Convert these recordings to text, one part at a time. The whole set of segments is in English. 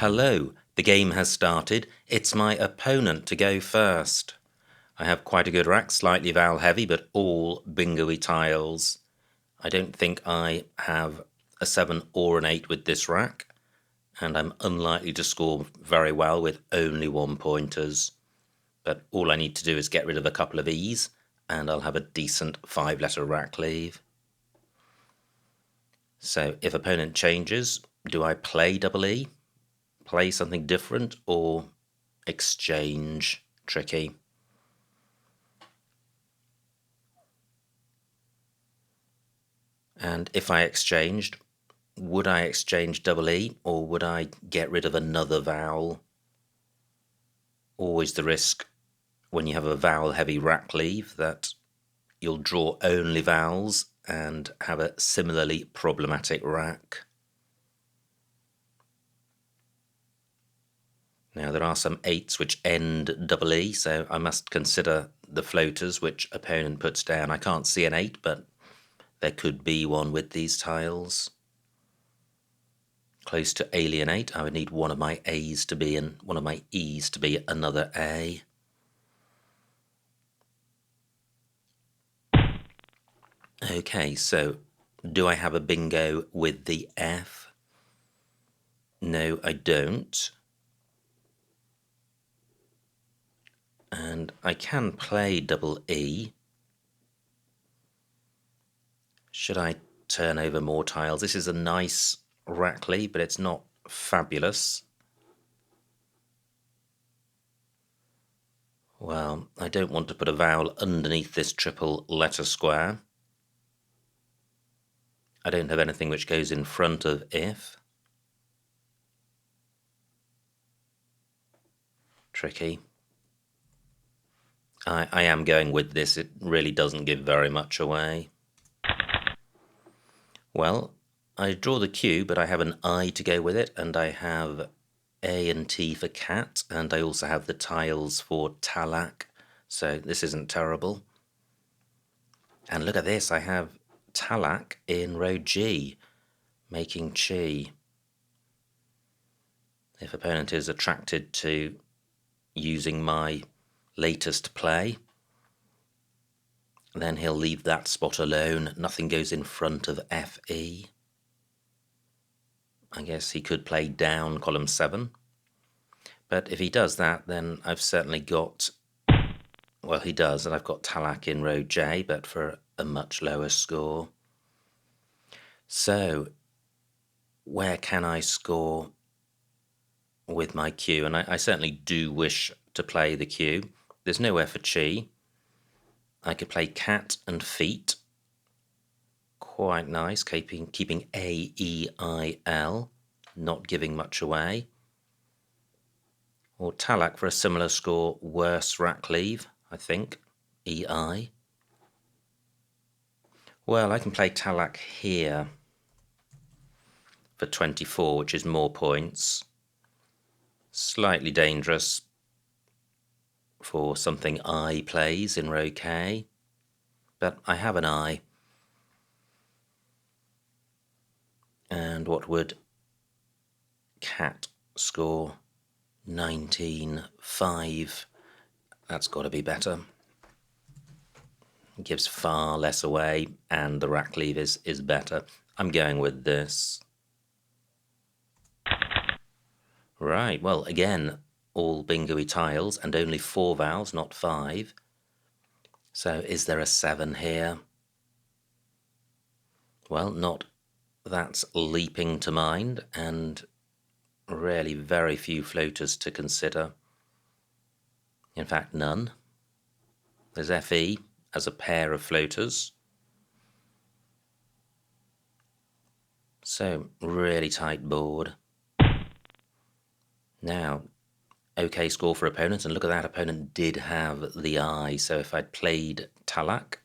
Hello, the game has started. It's my opponent to go first. I have quite a good rack, slightly vowel heavy, but all bingo-y tiles. I don't think I have a 7 or an 8 with this rack, and I'm unlikely to score very well with only 1-pointers. But all I need to do is get rid of a couple of E's, and I'll have a decent 5-letter rack leave. So if opponent changes, do I play double E? Play something different, or exchange? Tricky. And if I exchanged, would I exchange double E, or would I get rid of another vowel? Always the risk when you have a vowel heavy rack leave that you'll draw only vowels and have a similarly problematic rack. Now there are some 8s which end double E, so I must consider the floaters which opponent puts down. I can't see an 8, but there could be one with these tiles. Close to alienate, I would need one of my A's to be and one of my E's to be another A. Okay, so do I have a bingo with the F? No, I don't. And I can play double E. Should I turn over more tiles? This is a nice rack leave, but it's not fabulous. Well, I don't want to put a vowel underneath this triple letter square. I don't have anything which goes in front of if. Tricky. I am going with this. It really doesn't give very much away. Well, I draw the Q, but I have an I to go with it, and I have A and T for cat, and I also have the tiles for talak, so this isn't terrible. And look at this, I have talak in row G, making chi. If opponent is attracted to using my latest play, then he'll leave that spot alone. Nothing goes in front of FE. I guess he could play down column 7. But if he does that, then I've certainly got, well, he does, and I've got talak in row J, but for a much lower score. So, where can I score with my Q? And I certainly do wish to play the Q. There's nowhere for chi. I could play cat and feet. Quite nice, keeping A, E, I, L, not giving much away. Or talak for a similar score, worse rack leave, I think, E, I. Well, I can play talak here for 24, which is more points. Slightly dangerous for something I plays in row K, but I have an I. And what would cat score? 19.5. That's got to be better. It gives far less away, and the rack leave is better. I'm going with this. Right, well, again, all bingo-y tiles, and only 4 vowels, not 5. So is there a 7 here? Well, not that's leaping to mind, and really very few floaters to consider. In fact, none. There's FE as a pair of floaters. So, really tight board. Now, okay score for opponent, and look at that, opponent did have the I, so if I'd played talak,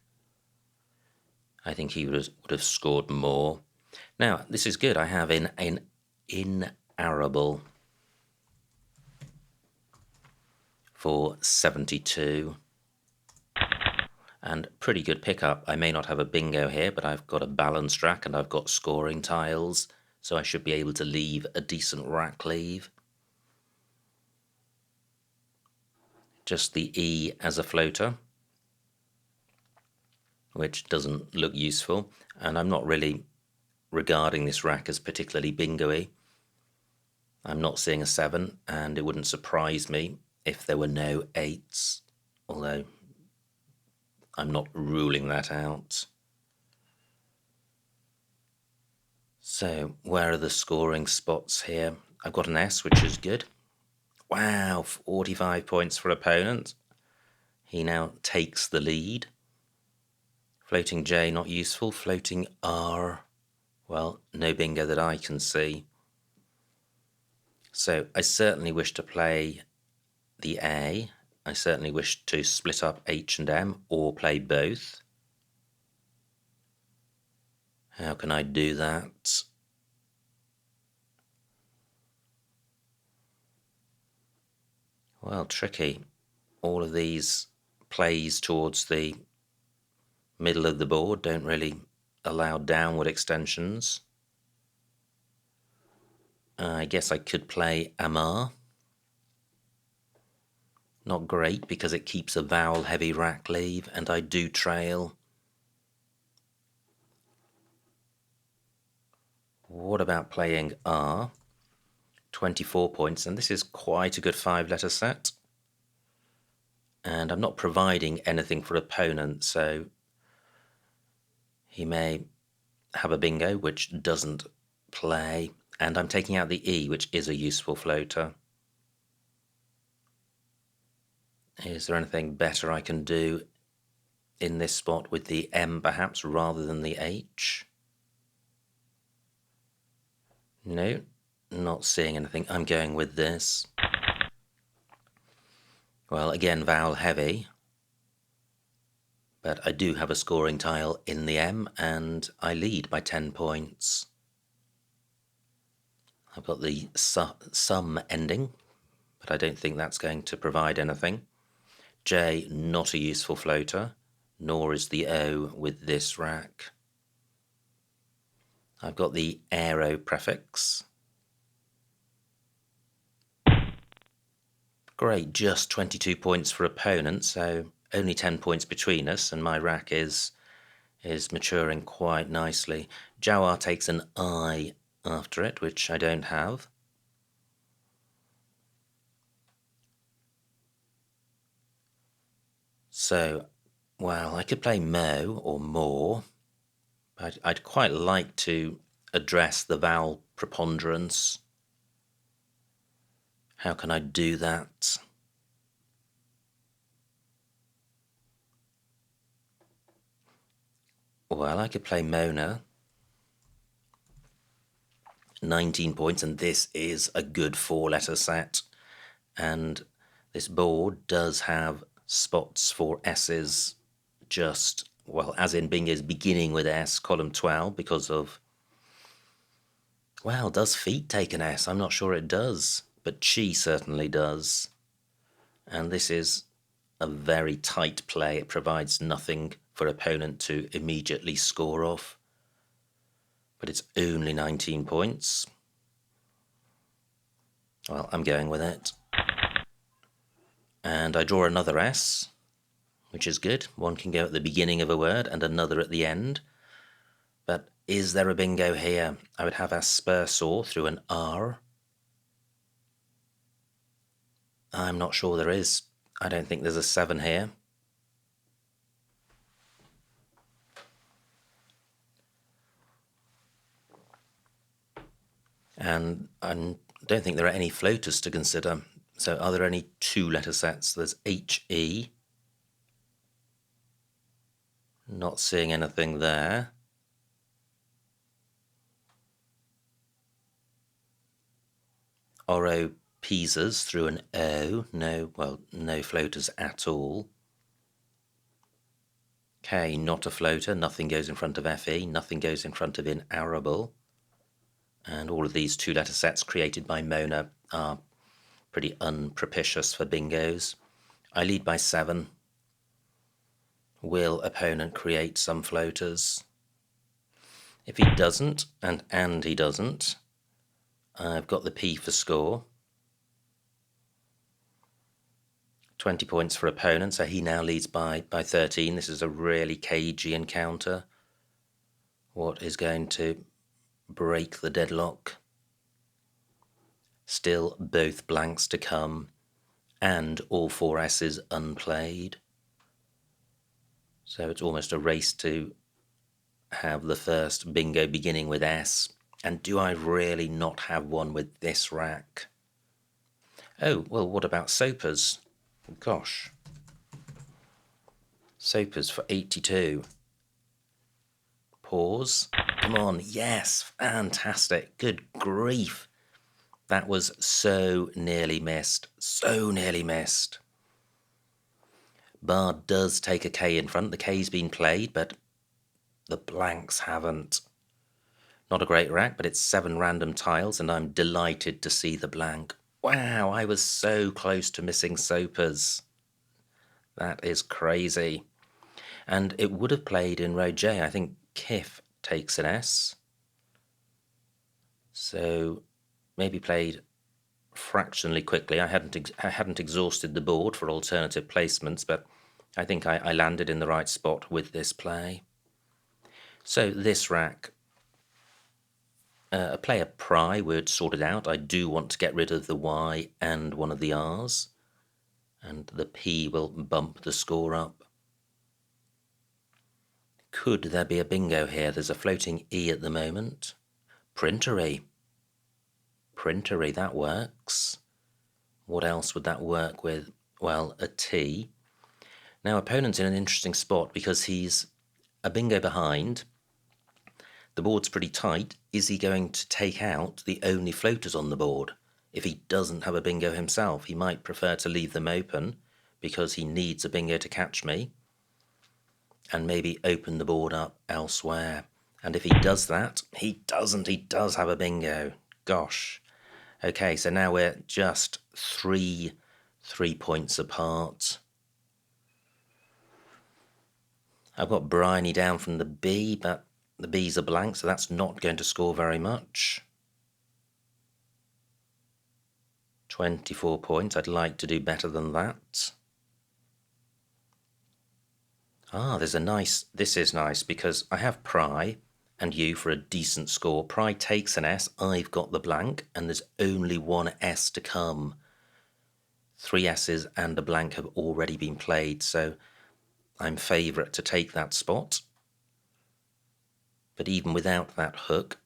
I think he would have scored more. Now, this is good. I have an inarable for 72. And pretty good pickup. I may not have a bingo here, but I've got a balanced rack and I've got scoring tiles, so I should be able to leave a decent rack leave. just the E as a floater, which doesn't look useful, and I'm not really regarding this rack as particularly bingo-y. I'm not seeing a 7, and it wouldn't surprise me if there were no 8s, although I'm not ruling that out. So where are the scoring spots here? I've got an S, which is good. Wow, 45 points for opponent. He now takes the lead. Floating J, not useful. Floating R, well, no bingo that I can see. So I certainly wish to play the A. I certainly wish to split up H and M or play both. How can I do that? Well, tricky. All of these plays towards the middle of the board don't really allow downward extensions. I guess I could play Amar. Not great because it keeps a vowel heavy rack leave, and I do trail. What about playing R? 24 points, and this is quite a good 5-letter set. And I'm not providing anything for opponent, so he may have a bingo, which doesn't play, and I'm taking out the E, which is a useful floater. Is there anything better I can do in this spot with the M perhaps rather than the H? No, not seeing anything. I'm going with this. Well, again, vowel heavy, but I do have a scoring tile in the M, and I lead by 10 points. I've got the sum ending, but I don't think that's going to provide anything. J, not a useful floater, nor is the O with this rack. I've got the aero prefix. Great, just 22 points for opponent, so only 10 points between us, and my rack is maturing quite nicely. Jawar takes an I after it, which I don't have. So, well, I could play Mo or more, but I'd quite like to address the vowel preponderance. How can I do that? Well, I could play Mona. 19 points, and this is a good 4-letter set. And this board does have spots for S's, just, well, as in bingo's beginning with S, column 12, because of, well, does feet take an S? I'm not sure it does, but chi certainly does. And this is a very tight play. It provides nothing for opponent to immediately score off. But it's only 19 points. Well, I'm going with it. And I draw another S, which is good. One can go at the beginning of a word and another at the end. But is there a bingo here? I would have aspersor through an R. I'm not sure there is. I don't think there's a 7 here. And I don't think there are any floaters to consider. So are there any 2-letter sets? There's HE. Not seeing anything there. Oro Pisas through an O. No, well, no floaters at all. K, not a floater. Nothing goes in front of FE. Nothing goes in front of inarable. And all of these 2-letter sets created by Mona are pretty unpropitious for bingos. I lead by 7. Will opponent create some floaters? If he doesn't, and he doesn't, I've got the P for score. 20 points for opponent, so he now leads by 13. This is a really cagey encounter. What is going to break the deadlock? Still both blanks to come, and all 4 S's unplayed. So it's almost a race to have the first bingo beginning with S. And do I really not have one with this rack? Oh, well, what about Soapers? Gosh. Soapers for 82. Pause. Come on, yes, fantastic. Good grief. That was so nearly missed. So nearly missed. Bar does take a K in front. The K's been played, but the blanks haven't. Not a great rack, but it's 7 random tiles, and I'm delighted to see the blank. Wow, I was so close to missing Soapers. That is crazy. And it would have played in row J. I think Kif takes an S. So maybe played fractionally quickly. I hadn't exhausted the board for alternative placements, but I think I landed in the right spot with this play. So this rack, a player pry word sorted out. I do want to get rid of the Y and one of the R's, and the P will bump the score up. Could there be a bingo here? There's a floating E at the moment. Printery. Printery, that works. What else would that work with? Well, a T. Now, opponent's in an interesting spot because he's a bingo behind. The board's pretty tight. Is he going to take out the only floaters on the board? If he doesn't have a bingo himself, he might prefer to leave them open because he needs a bingo to catch me, and maybe open the board up elsewhere. And if he does that, he does have a bingo. Gosh. Okay, so now we're just 3 points apart. I've got Bryony down from the B, but the B's are blank, so that's not going to score very much. 24 points. I'd like to do better than that. This is nice because I have Pry and you for a decent score. Pry takes an S, I've got the blank, and there's only 1 S to come. 3 S's and a blank have already been played, so I'm favourite to take that spot. But even without that hook,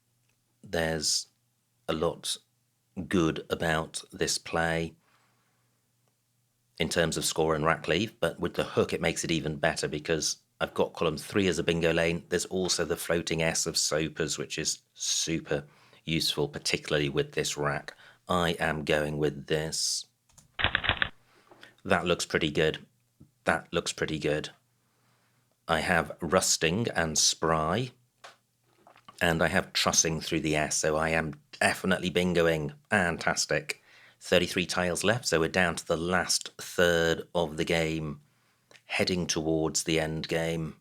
there's a lot good about this play in terms of score and rack leave, but with the hook it makes it even better because I've got column 3 as a bingo lane. There's also the floating S of Soapers, which is super useful, particularly with this rack. I am going with this. That looks pretty good. That looks pretty good. I have Rusting and Spry, and I have Trussing through the S, so I am definitely bingoing. Fantastic. 33 tiles left, so we're down to the last third of the game, heading towards the end game.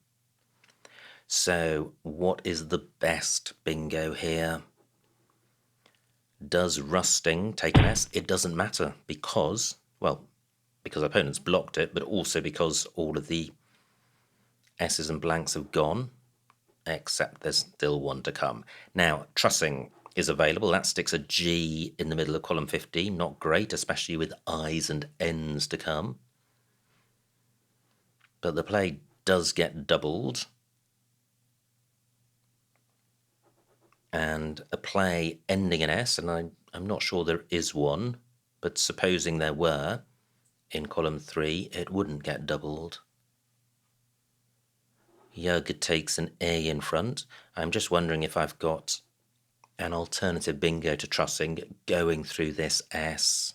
So what is the best bingo here? Does Rusting take an S? It doesn't matter because, well, because opponents blocked it, but also because all of the S's and blanks have gone, except there's still 1 to come. Now, Trussing is available. That sticks a G in the middle of column 15. Not great, especially with I's and N's to come. But the play does get doubled. And a play ending in S, and I'm not sure there is one, but supposing there were, in column 3, it wouldn't get doubled. Yug takes an A in front. I'm just wondering if I've got an alternative bingo to Trussing going through this S.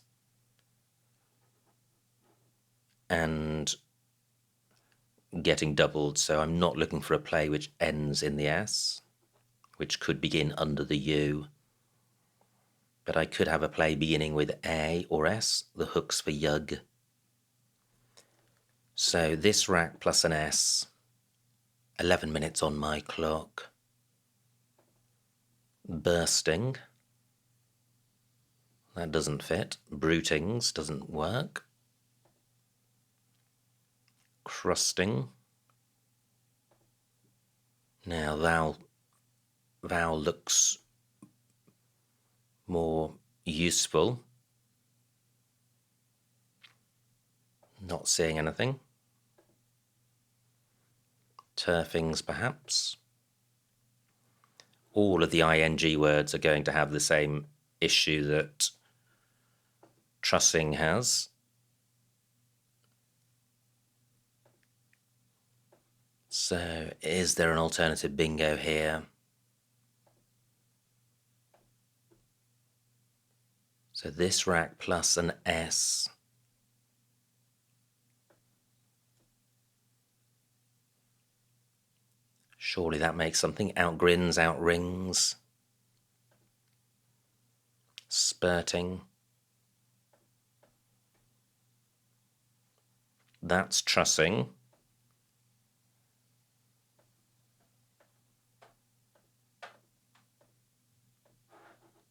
And getting doubled, so I'm not looking for a play which ends in the S, which could begin under the U. But I could have a play beginning with A or S, the hooks for Yug. So this rack plus an S, 11 minutes on my clock. Bursting, that doesn't fit. Brutings doesn't work. crusting. Now vowel looks more useful. Not seeing anything. Turfings, perhaps. All of the ing words are going to have the same issue that trussing has. So, is there an alternative bingo here? So this rack plus an S. Surely that makes something. Outgrins, outrings. Spurting. That's trussing.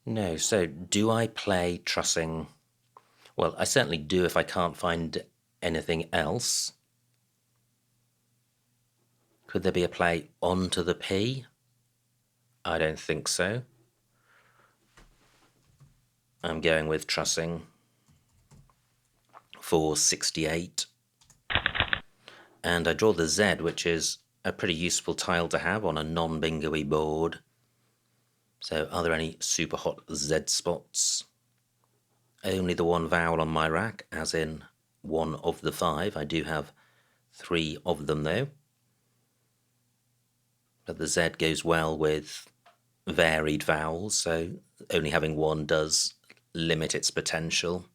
No, so do I play trussing? Well, I certainly do if I can't find anything else. Could there be a play onto the P? I don't think so. I'm going with trussing for 68. And I draw the Z, which is a pretty useful tile to have on a non-bingo-y board. So are there any super hot Z spots? Only the one vowel on my rack, as in one of the 5. I do have 3 of them though. But the Z goes well with varied vowels, so only having one does limit its potential.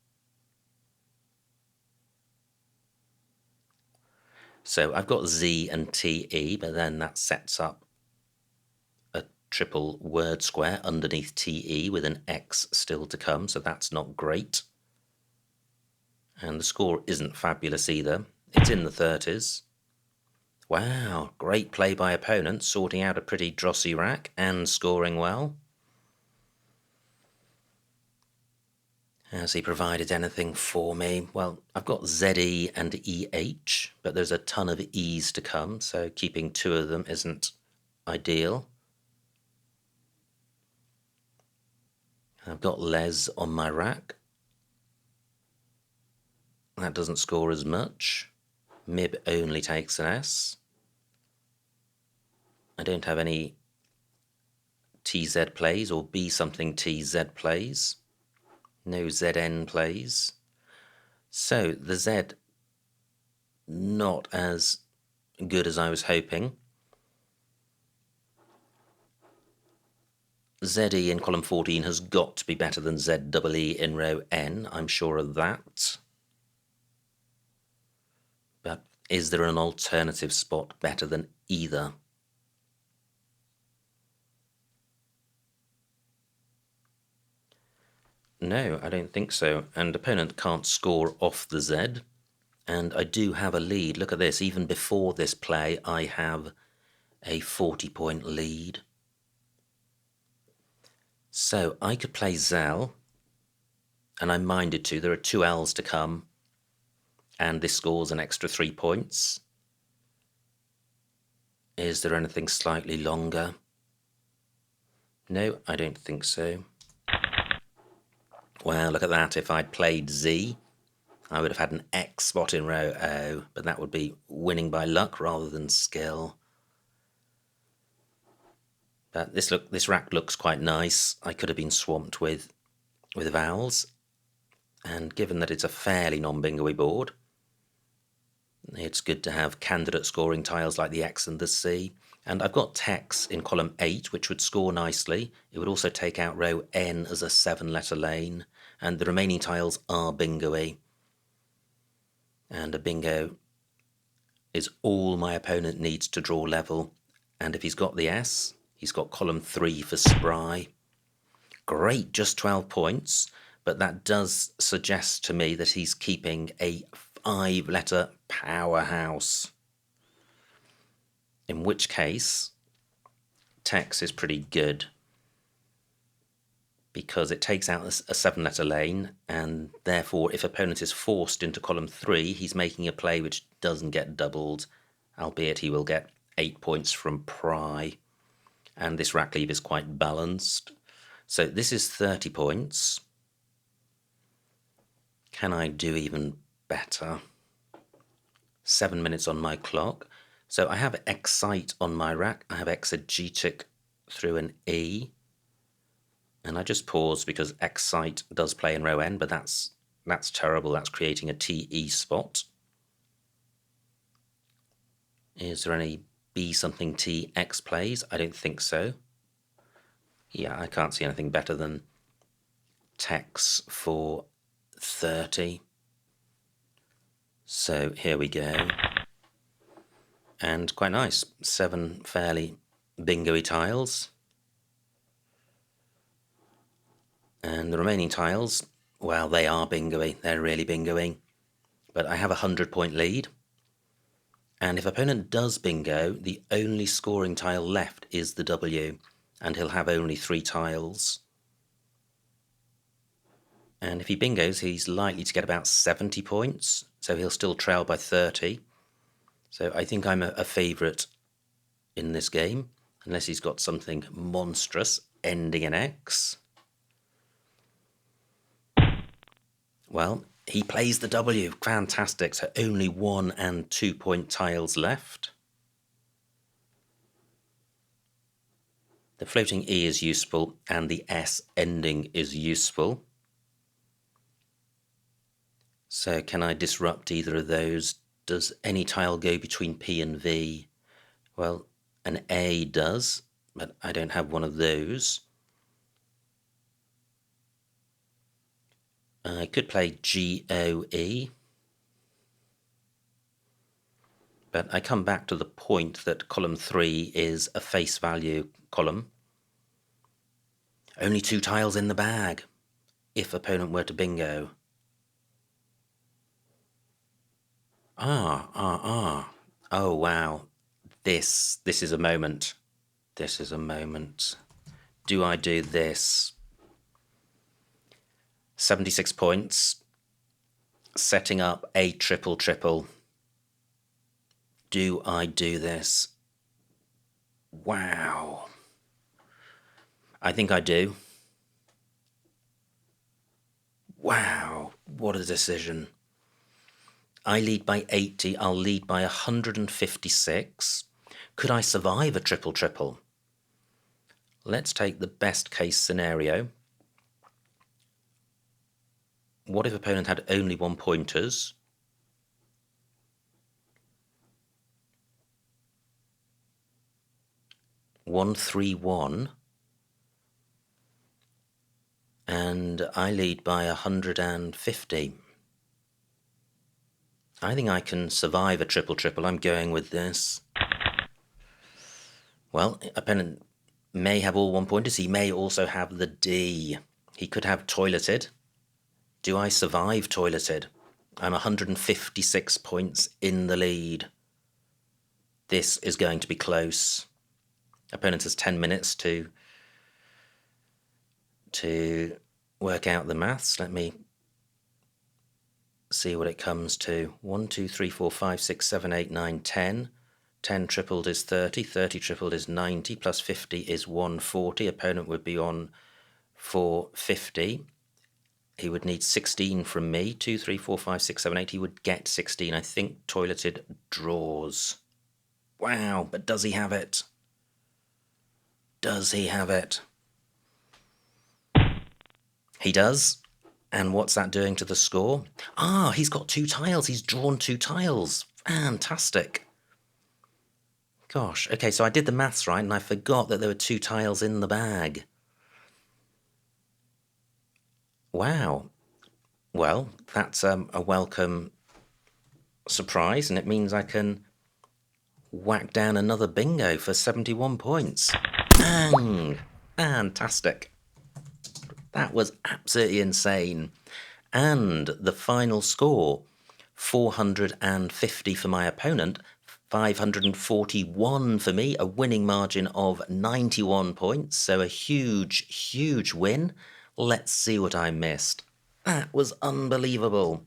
So I've got Z and TE, but then that sets up a triple word square underneath TE with an X still to come, so that's not great. And the score isn't fabulous either. It's in the 30s. Wow, great play by opponent, sorting out a pretty drossy rack and scoring well. Has he provided anything for me? Well, I've got ZE and EH, but there's a ton of E's to come, so keeping 2 of them isn't ideal. I've got Les on my rack. That doesn't score as much. Mib only takes an S. I don't have any TZ plays or B something TZ plays. No ZN plays. So the Z, not as good as I was hoping. ZE in column 14 has got to be better than ZEE in row N, I'm sure of that. But is there an alternative spot better than either? No, I don't think so. And opponent can't score off the Z. And I do have a lead. Look at this. Even before this play, I have a 40-point lead. So I could play Zell, and I'm minded to. There are 2 L's to come, and this scores an extra 3 points. Is there anything slightly longer? No, I don't think so. Well, look at that. If I'd played Z, I would have had an X spot in row O, but that would be winning by luck rather than skill. But this rack looks quite nice. I could have been swamped with vowels, and given that it's a fairly non-bingo-y board, it's good to have candidate scoring tiles like the X and the C. And I've got Tex in column 8, which would score nicely. It would also take out row N as a 7-letter lane, and the remaining tiles are bingo-y. And a bingo is all my opponent needs to draw level. And if he's got the S, he's got column 3 for spry. Great, just 12 points, but that does suggest to me that he's keeping a 5-letter powerhouse. In which case, Tex is pretty good. because it takes out a 7-letter lane, and therefore if opponent is forced into column 3, he's making a play which doesn't get doubled, albeit he will get 8 points from pry, and this rack leave is quite balanced. So this is 30 points. Can I do even better? 7 minutes on my clock. So I have excite on my rack, I have exegetic through an E, and I just pause because excite does play in row N, but that's terrible. That's creating a TE spot. Is there any B something T X plays? I don't think so. Yeah, I can't see anything better than Tex for 30. So here we go. And quite nice. 7 fairly bingo-y tiles. And the remaining tiles, well, they are bingo-y. They're really bingo-y. But I have a 100-point lead. And if opponent does bingo, the only scoring tile left is the W, and he'll have only 3 tiles. And if he bingos, he's likely to get about 70 points, so he'll still trail by 30. So I think I'm a favourite in this game, unless he's got something monstrous ending in X. Well, he plays the W. Fantastic. So only 1 and 2 point tiles left. The floating E is useful and the S ending is useful. So can I disrupt either of those? Does any tile go between P and V? Well, an A does, but I don't have one of those. I could play GOE, but I come back to the point that column 3 is a face value column. Only 2 tiles in the bag, if opponent were to bingo. Oh, wow. This is a moment. This is a moment. Do I do this? 76 points. Setting up a triple. Do I do this? Wow. I think I do. Wow. What a decision. I lead by 80, I'll lead by 156. Could I survive a triple? Let's take the best case scenario. What if opponent had only 1 pointers? One, 3, 1. And I lead by 150. I think I can survive a triple. I'm going with this. Well, opponent may have all 1 pointers. He may also have the D. He could have toileted. Do I survive toileted? I'm 156 points in the lead. This is going to be close. Opponent has 10 minutes to work out the maths. Let me see what it comes to. 1, 2, 3, 4, 5, 6, 7, 8, 9, 10. 10 tripled is 30. 30 tripled is 90. Plus 50 is 140. Opponent would be on 450. He would need 16 from me. 2, 3, 4, 5, 6, 7, 8. He would get 16. I think toileted draws. Wow, but does he have it? Does he have it? He does. And what's that doing to the score? He's got 2 tiles. He's drawn 2 tiles. Fantastic. Gosh, okay, so I did the maths right, and I forgot that there were 2 tiles in the bag. Wow. Well, that's a welcome surprise, and it means I can whack down another bingo for 71 points. Bang! Fantastic. That was absolutely insane. And the final score, 450 for my opponent, 541 for me, a winning margin of 91 points. So a huge win. Let's see what I missed. That was unbelievable.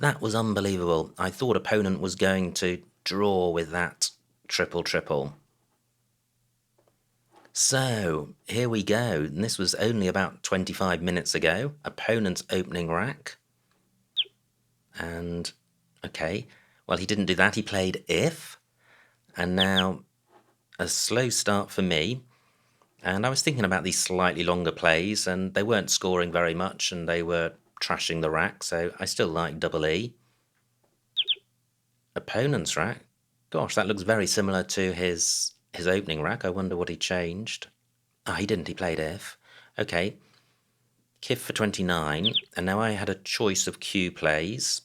That was unbelievable. I thought opponent was going to draw with that triple. So, here we go. And this was only about 25 minutes ago. Opponent's opening rack. And, okay, well, he didn't do that. He played if. And now, a slow start for me. And I was thinking about these slightly longer plays, and they weren't scoring very much, and they were trashing the rack, so I still like double E. Opponent's rack. Gosh, that looks very similar to his opening rack. I wonder what he changed. Ah, he didn't. He played F. Okay. Kif for 29, and now I had a choice of Q plays,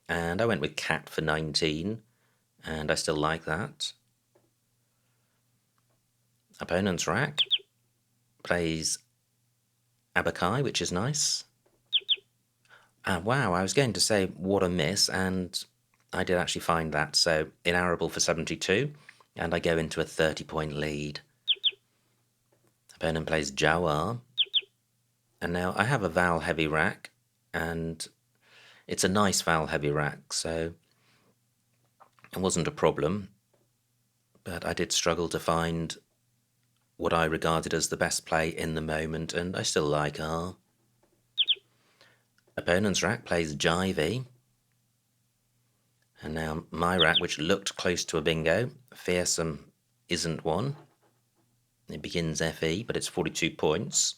and I went with Cat for 19, and I still like that. Opponent's rack plays Abakai, which is nice. Wow, I was going to say what a miss, and I did actually find that. So inarable for 72, and I go into a 30-point lead. Opponent plays Jawar, and now I have a Val heavy rack, and it's a nice Val heavy rack, so it wasn't a problem. But I did struggle to find what I regarded as the best play in the moment, and I still like R. Opponent's rack plays Jivey. And now my rack, which looked close to a bingo, fearsome isn't one. It begins FE, but it's 42 points.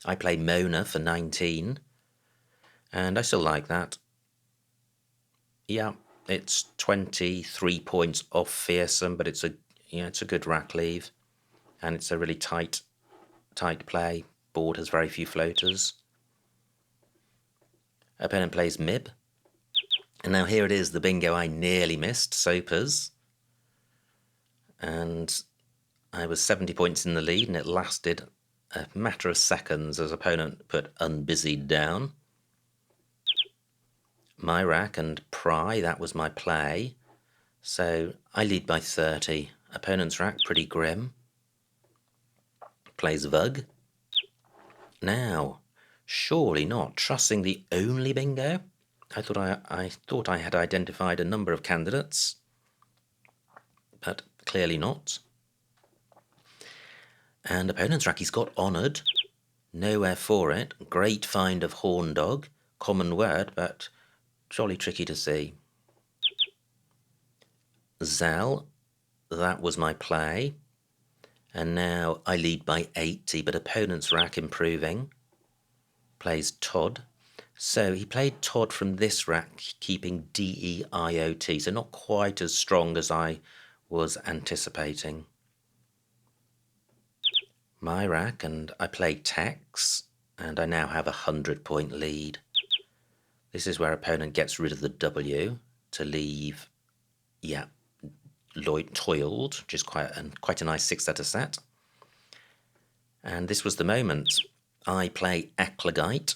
I play Mona for 19, and I still like that. Yeah, it's 23 points off fearsome, but it's a good rack leave, and it's a really tight play. Board has very few floaters. Opponent plays Mib. And now here it is, the bingo I nearly missed, Sopers. And I was 70 points in the lead, and it lasted a matter of seconds as opponent put unbusied down. My rack and Pry, that was my play. So I lead by 30. Opponent's rack, pretty grim. Plays Vug. Now, surely not. Trussing the only bingo? I thought I had identified a number of candidates, but clearly not. And opponent's rack, he's got honoured. Nowhere for it. Great find of horn dog. Common word, but jolly tricky to see. Zal, that was my play. And now I lead by 80, but opponent's rack improving. Plays Todd. So he played Todd from this rack, keeping DEIOT, so not quite as strong as I was anticipating. My rack, and I play Tex, and I now have a 100-point lead. This is where opponent gets rid of the W to leave, Lloyd toiled, which is quite a nice 6-letter set. And this was the moment. I play Eclogite,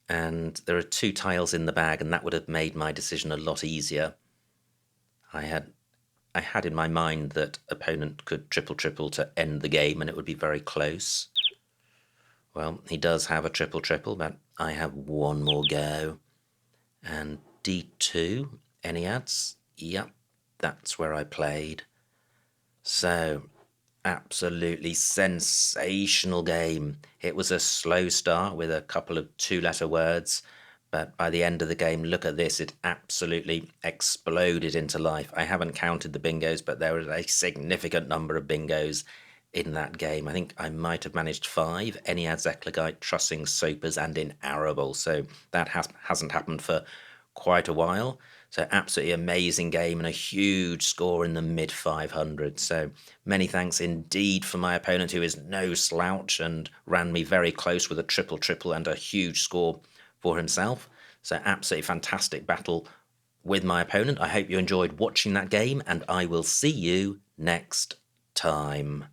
and there are 2 tiles in the bag, and that would have made my decision a lot easier. I had in my mind that opponent could triple to end the game, and it would be very close. Well, he does have a triple, but I have one more go. And D2, any ads? Yep, that's where I played. So, absolutely sensational game. It was a slow start with a couple of 2-letter words, but by the end of the game, look at this, it absolutely exploded into life. I haven't counted the bingos, but there was a significant number of bingos in that game. I think I might have managed 5, Enneads, Eclogite, Trussing, Sopers, and Inarable, so that hasn't happened for quite a while. So absolutely amazing game and a huge score in the mid-500s. So many thanks indeed for my opponent, who is no slouch and ran me very close with a triple and a huge score for himself. So absolutely fantastic battle with my opponent. I hope you enjoyed watching that game, and I will see you next time.